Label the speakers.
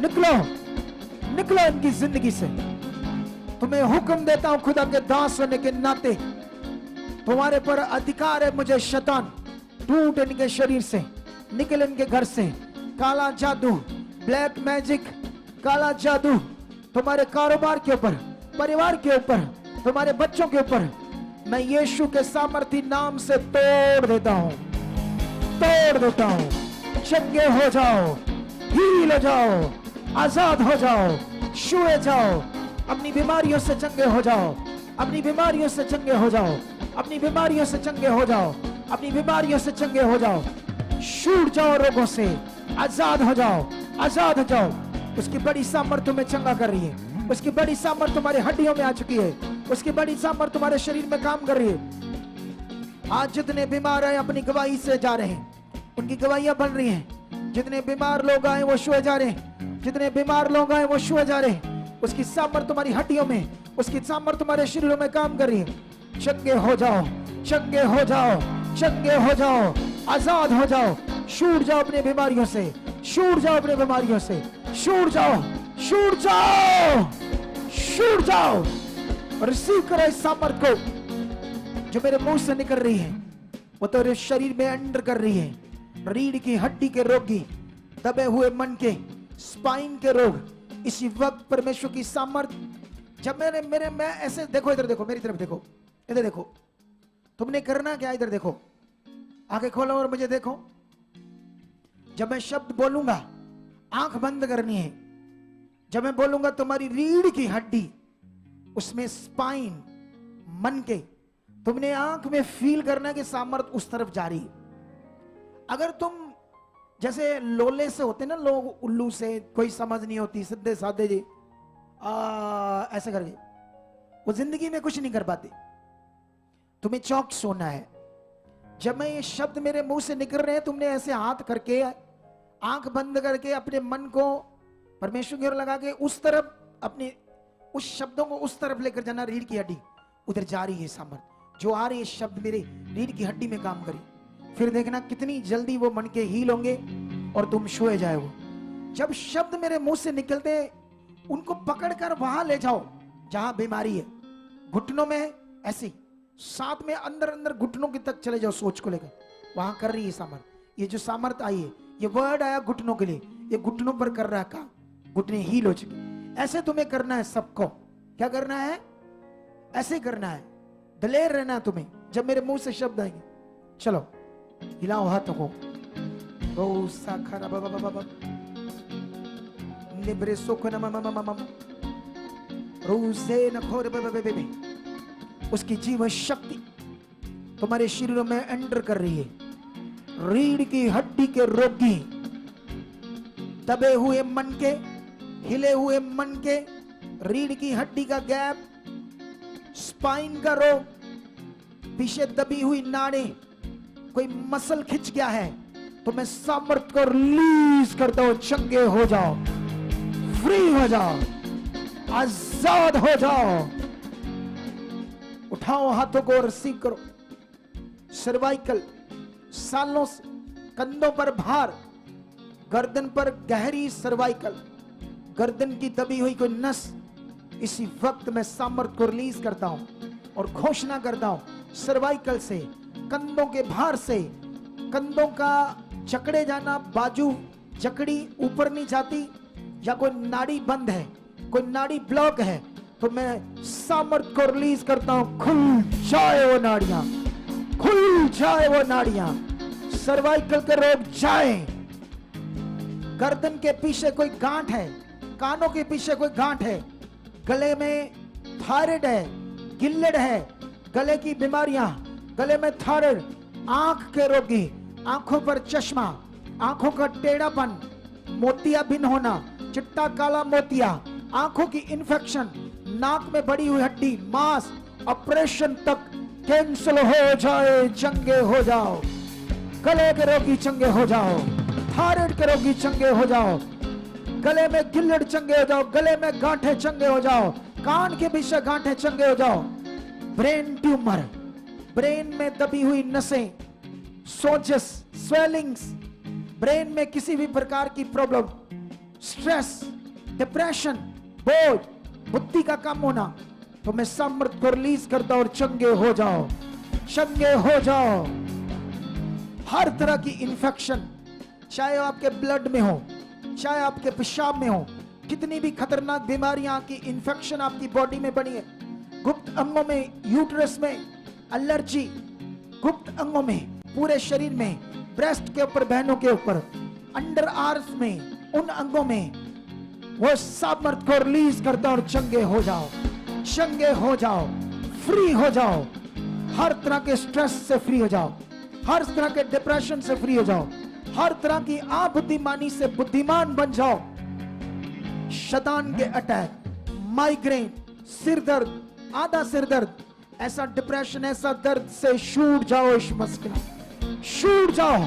Speaker 1: निकलो, निकलो इनकी जिंदगी से। तुम्हें हुक्म देता हूं खुदा के दास होने के नाते, तुम्हारे पर अधिकार है मुझे शैतान। टूट इनके शरीर से, निकल इनके घर से। काला जादू, ब्लैक मैजिक, काला जादू तुम्हारे कारोबार के ऊपर, परिवार के ऊपर, तुम्हारे बच्चों के ऊपर मैं यीशु के सामर्थी नाम से तोड़ देता हूं, तोड़ देता हूं। चंगे हो जाओ, हील हो जाओ, आजाद हो जाओ, छुए जाओ। अपनी बीमारियों से चंगे हो जाओ, अपनी बीमारियों से चंगे हो जाओ, अपनी बीमारियों से चंगे हो जाओ, अपनी बीमारियों से चंगे हो जाओ। छूट जाओ रोगों से, आजाद हो जाओ, आजाद हो जाओ। उसकी बड़ी सामर्थ तुम्हें चंगा कर रही है, उसकी बड़ी सामर्थ तुम्हारी हड्डियों में आ चुकी है, उसकी बड़ी सामर्थ तुम्हारे शरीर में काम कर रही है। आज जितने बीमार हैं अपनी गवाही से जा रहे हैं, उनकी गवाहियां बन रही हैं। जितने बीमार लोग आए वो छुए जा रहे हैं, जितने बीमार लोग आए वो छुए जा रहे हैं। उसकी सामर्थ तुम्हारी हड्डियों में, उसकी सामर्थ तुम्हारे शरीरों में काम कर रही है। चंगे हो जाओ, चंगे हो जाओ, चंगे हो जाओ, आजाद हो जाओ। छूट जाओ अपनी बीमारियों से, छूट जाओ अपनी बीमारियों से, छूट जाओ, छूट जाओ, छूट जाओ। रिसीव करो इस सामर्थ को जो मेरे मुंह से निकल रही है, वो तेरे शरीर में अंडर कर रही है। रीढ़ की हड्डी के रोगी, दबे हुए मन के, स्पाइन के रोग, इसी वक्त परमेश्वर की सामर्थ। जब मैं ऐसे, देखो इधर देखो, मेरी तरफ देखो, इधर देखो। तुमने करना क्या, इधर देखो, आंखें खोलो और मुझे देखो। जब मैं शब्द बोलूंगा आंख बंद करनी है। जब मैं बोलूंगा तुम्हारी रीढ़ की हड्डी, उसमें स्पाइन, मन के, तुमने आंख में फील करना कि सामर्थ उस तरफ जा रही है। अगर तुम जैसे लोले से होते ना लोग, उल्लू से, कोई समझ नहीं होती, सीधे साधे जी ऐसे करके, वो जिंदगी में कुछ नहीं कर पाते। तुम्हें चौक सोना है। जब मैं ये शब्द मेरे मुंह से निकल रहे हैं, तुमने ऐसे हाथ करके, आंख बंद करके अपने मन को परमेश्वर की ओर लगा के उस तरफ, अपने उस शब्दों को उस तरफ लेकर जाना। रीढ़ की हड्डी उधर जा रही है, सामर्थ जो आ रही है, शब्द मेरे रीढ़ की हड्डी में काम करी। फिर देखना कितनी जल्दी वो मन के हील होंगे और तुम छुए जाओगे। जब शब्द मेरे मुंह से निकलते, उनको पकड़कर वहां ले जाओ जहां बीमारी है। घुटनों में ऐसी, साथ में अंदर अंदर घुटनों की तक चले जाओ, सोच को लेकर वहां कर रही है सामर्थ। ये जो सामर्थ आई है, ये वर्ड आया घुटनों के लिए, ये घुटनों पर कर रहा है काम, घुटने हील हो चुके। ऐसे तुम्हें करना है सबको। क्या करना है? ऐसे करना है, दलेर रहना है तुम्हें। जब मेरे मुंह से शब्द आएंगे, चलो हिलाओ हाथों को। उसकी जीवन शक्ति तुम्हारे शरीरों में एंटर कर रही है। रीढ़ की हड्डी के रोगी, दबे हुए मन के, हिले हुए मन के, रीढ़ की हड्डी का गैप, स्पाइन का रोग, पीछे दबी हुई नाड़ें, कोई मसल खिंच गया है, तो मैं सामर्थ को रिलीज करता हूं। चंगे हो जाओ, फ्री हो जाओ, आजाद हो जाओ। उठाओ हाथों को, रिसीव करो। सर्वाइकल, सालों से कंधों पर भार, गर्दन पर गहरी सर्वाइकल, गर्दन की दबी हुई कोई नस, इसी वक्त मैं सामर्थ को रिलीज करता हूं और घोषणा करता हूं। सर्वाइकल से, कंधों के भार से, कंधों का जकड़े जाना, बाजू जकड़ी ऊपर नहीं जाती, या कोई नाड़ी बंद है, कोई नाड़ी ब्लॉक है, तो मैं सामर्थ को रिलीज करता हूं। खुल जाए वो नाड़ियां, खुल जाए वो नाड़ियां, सर्वाइकल के रोग जाए। गर्दन के पीछे कोई गांठ है, कानों के पीछे कोई गांठ है, गले में थायराइड है, गिल्लड है, गले की बीमारियां, गले में थायराइड, आंख के रोगी, आंखों पर चश्मा, आंखों का टेढ़ापन, मोतियाबिंद होना, चिट्टा काला मोतिया, आंखों की इन्फेक्शन, नाक में बड़ी हुई हड्डी, मांस, ऑपरेशन तक कैंसिल हो जाए। चंगे हो जाओ, गले के रोगी चंगे हो जाओ, थायराइड के रोगी चंगे हो जाओ, गले में गिल्लड चंगे हो जाओ, गले में गांठे चंगे हो जाओ, कान के पीछे गांठे चंगे हो जाओ। ब्रेन ट्यूमर, ब्रेन में दबी हुई नसें, सोजस, स्वेलिंग्स, ब्रेन में किसी भी प्रकार की प्रॉब्लम, स्ट्रेस, डिप्रेशन, बोझ, बुद्धि का कम होना, तो मैं सामर्थ को रिलीज करता हूं और चंगे हो जाओ, चंगे हो जाओ। हर तरह की इंफेक्शन, चाहे आपके ब्लड में हो, चाहे आपके पेशाब में हो, कितनी भी खतरनाक बीमारियां की इंफेक्शन आपकी बॉडी में बनी है, गुप्त अंगों में, यूट्रस में एलर्जी, गुप्त अंगों में, पूरे शरीर में, ब्रेस्ट के ऊपर, बहनों के ऊपर, अंडर आर्म्स में, उन अंगों में, वो सामर्थ को रिलीज करता और चंगे हो जाओ, चंगे हो जाओ, फ्री हो जाओ। हर तरह के स्ट्रेस से फ्री हो जाओ, हर तरह के डिप्रेशन से फ्री हो जाओ, हर तरह की अबुद्धिमानी से बुद्धिमान बन जाओ। शैतान के अटैक, माइग्रेन, सिर दर्द, आधा सिर दर्द, ऐसा डिप्रेशन, ऐसा दर्द से छूट जाओ, इस मस्किन छूट जाओ।